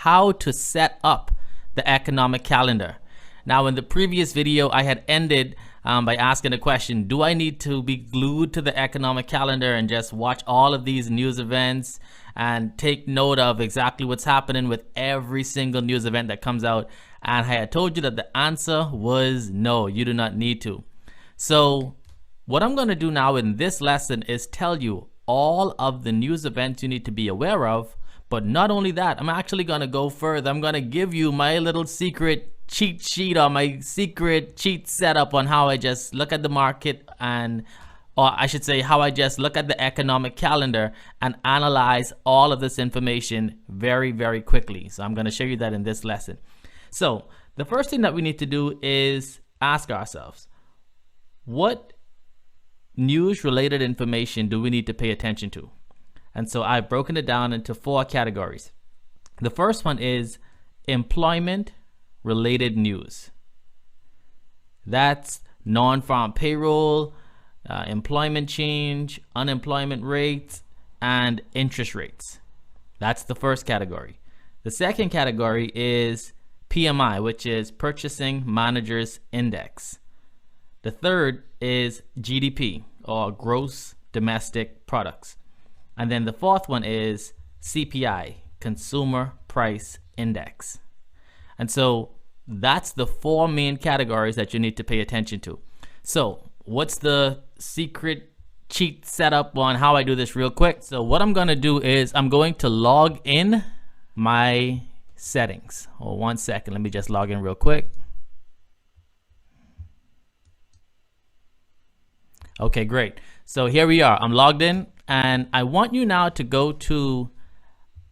how to set up the economic calendar. Now, in the previous video, I had ended by asking a question: do I need to be glued to the economic calendar and just watch all of these news events and take note of exactly what's happening with every single news event that comes out? And I had told you that the answer was no, you do not need to. So what I'm going to do now in this lesson is tell you all of the news events you need to be aware of. But not only that, I'm actually going to go further. I'm going to give you my little secret cheat sheet, or my secret cheat setup on how I just look at the market, and or I should say how I just look at the economic calendar and analyze all of this information very, very quickly. So I'm going to show you that in this lesson. So the first thing that we need to do is ask ourselves, what news related information do we need to pay attention to? And so I've broken it down into 4 categories. The first one is employment related news. That's non-farm payroll, employment change, unemployment rates, and interest rates. That's the first category. The second category is PMI, which is Purchasing Managers Index. The third is GDP, or Gross Domestic Products. And then the fourth one is CPI, Consumer Price Index. And so that's the 4 main categories that you need to pay attention to. So what's the secret cheat setup on how I do this real quick? So what I'm going to do is I'm going to log in my settings. Oh, 1 second. Let me just log in real quick. Okay, great. So here we are. I'm logged in, and I want you now to go to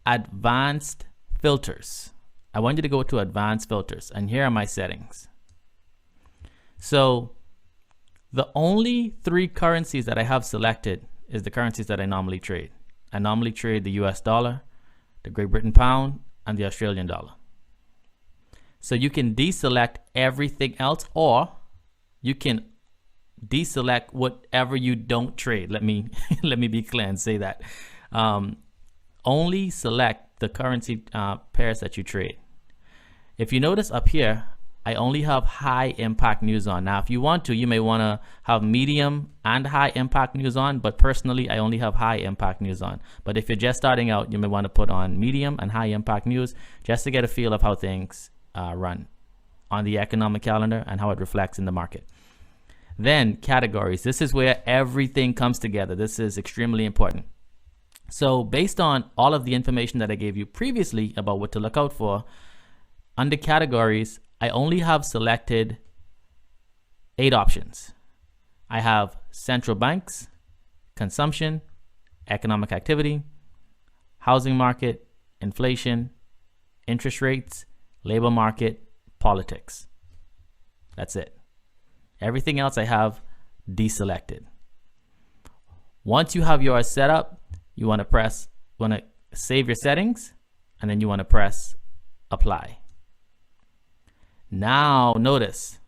advanced filters. I want you to go to advanced filters, and here are my settings. So the only 3 currencies that I have selected is the currencies that I normally trade. I normally trade the US dollar, the Great Britain pound, and the Australian dollar. So you can deselect everything else, or you can deselect whatever you don't trade. Let me be clear and say that. Only select the currency pairs that you trade. If you notice up here, I only have high impact news on. Now, if you want to, you may want to have medium and high impact news on, but personally, I only have high impact news on. But if you're just starting out, you may want to put on medium and high impact news just to get a feel of how things run on the economic calendar and how it reflects in the market. Then categories. This is where everything comes together. This is extremely important. So based on all of the information that I gave you previously about what to look out for, under categories, I only have selected 8 options. I have central banks, consumption, economic activity, housing market, inflation, interest rates, labor market, politics. That's it. Everything else I have deselected. Once you have yours set up, you want to save your settings, and then you want to press apply. Now notice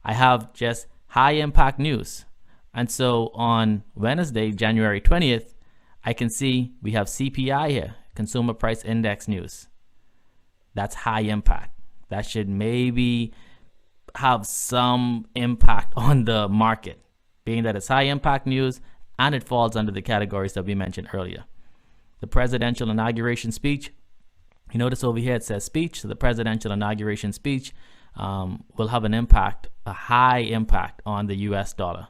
I have just high impact news. And so on Wednesday, January 20th, I can see we have CPI here, Consumer Price Index news. That's high impact. That should maybe have some impact on the market, being that it's high impact news and it falls under the categories that we mentioned earlier. The presidential inauguration speech, you notice over here it says speech. So the presidential inauguration speech will have an impact, a high impact on the US dollar.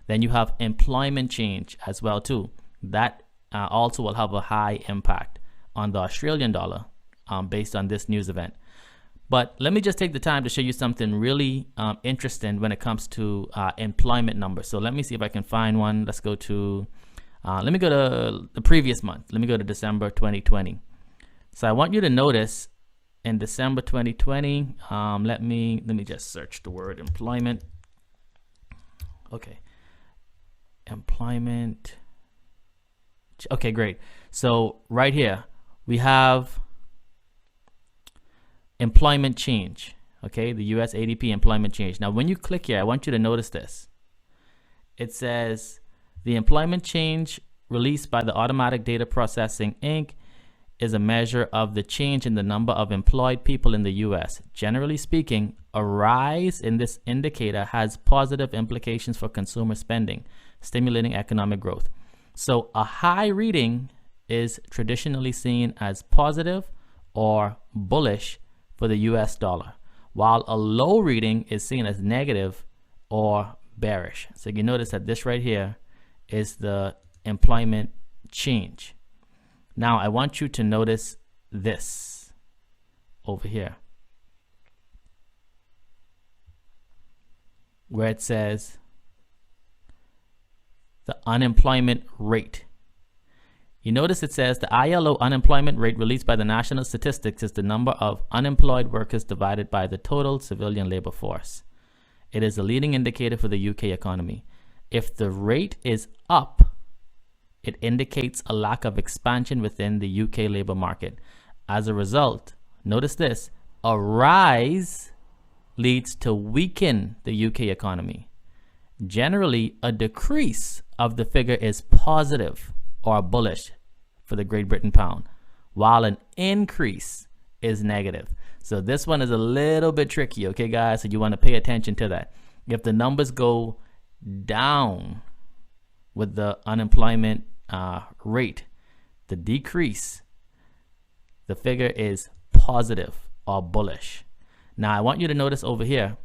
Then you have employment change as well too. That also will have a high impact on the Australian dollar based on this news event. But let me just take the time to show you something really interesting when it comes to employment numbers. So let me see if I can find one. Let's go to, let me go to the previous month. Let me go to December 2020. So I want you to notice in December 2020, let me just search the word employment. Okay, employment. Okay, great. So right here we have employment change. Okay, the US ADP employment change. Now when you click here, I want you to notice this. It says the employment change released by the Automatic Data Processing Inc. is a measure of the change in the number of employed people in the US. Generally speaking, a rise in this indicator has positive implications for consumer spending, stimulating economic growth. So a high reading is traditionally seen as positive or bullish for the US dollar, while a low reading is seen as negative or bearish. So you notice that this right here is the employment change. Now I want you to notice this over here, where it says the unemployment rate. You notice it says the ILO unemployment rate released by the National Statistics is the number of unemployed workers divided by the total civilian labor force. It is a leading indicator for the UK economy. If the rate is up, it indicates a lack of expansion within the UK labor market. As a result, notice this, a rise leads to weaken the UK economy. Generally, a decrease of the figure is positive or bullish for the Great Britain pound, while an increase is negative. So this one is a little bit tricky, okay guys? So you want to pay attention to that. If the numbers go down with the unemployment rate, the decrease, the figure is positive or bullish. Now I want you to notice over here,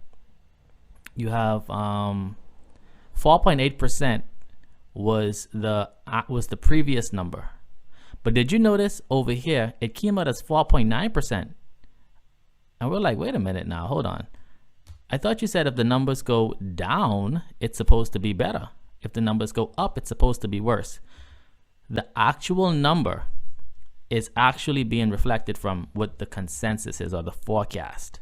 you have 4.8% was the previous number. But did you notice over here, it came out as 4.9%. And we're like, wait a minute now, hold on. I thought you said if the numbers go down, it's supposed to be better. If the numbers go up, it's supposed to be worse. The actual number is actually being reflected from what the consensus is, or the forecast.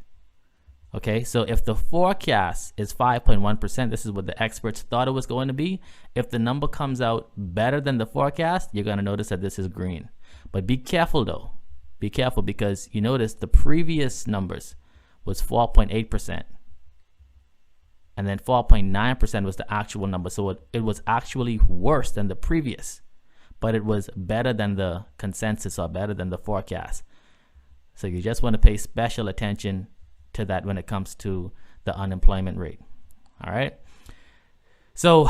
Okay, so if the forecast is 5.1%, this is what the experts thought it was going to be. If the number comes out better than the forecast, you're going to notice that this is green. But be careful though. Be careful, because you notice the previous numbers was 4.8%. And then 4.9% was the actual number. So it was actually worse than the previous, but it was better than the consensus, or better than the forecast. So you just want to pay special attention to that when it comes to the unemployment rate. All right. So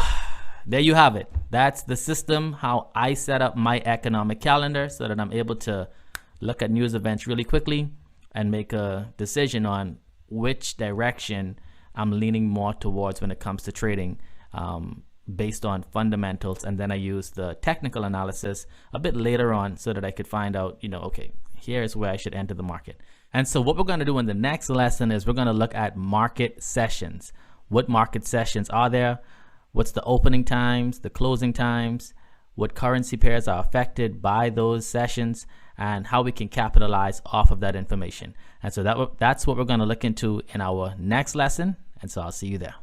there you have it. That's the system, how I set up my economic calendar, so that I'm able to look at news events really quickly and make a decision on which direction I'm leaning more towards when it comes to trading, based on fundamentals. And then I use the technical analysis a bit later on, so that I could find out, okay, here's where I should enter the market. And so what we're going to do in the next lesson is we're going to look at market sessions. What market sessions are there? What's the opening times, the closing times, what currency pairs are affected by those sessions, and how we can capitalize off of that information. And so that's what we're going to look into in our next lesson. And so I'll see you there.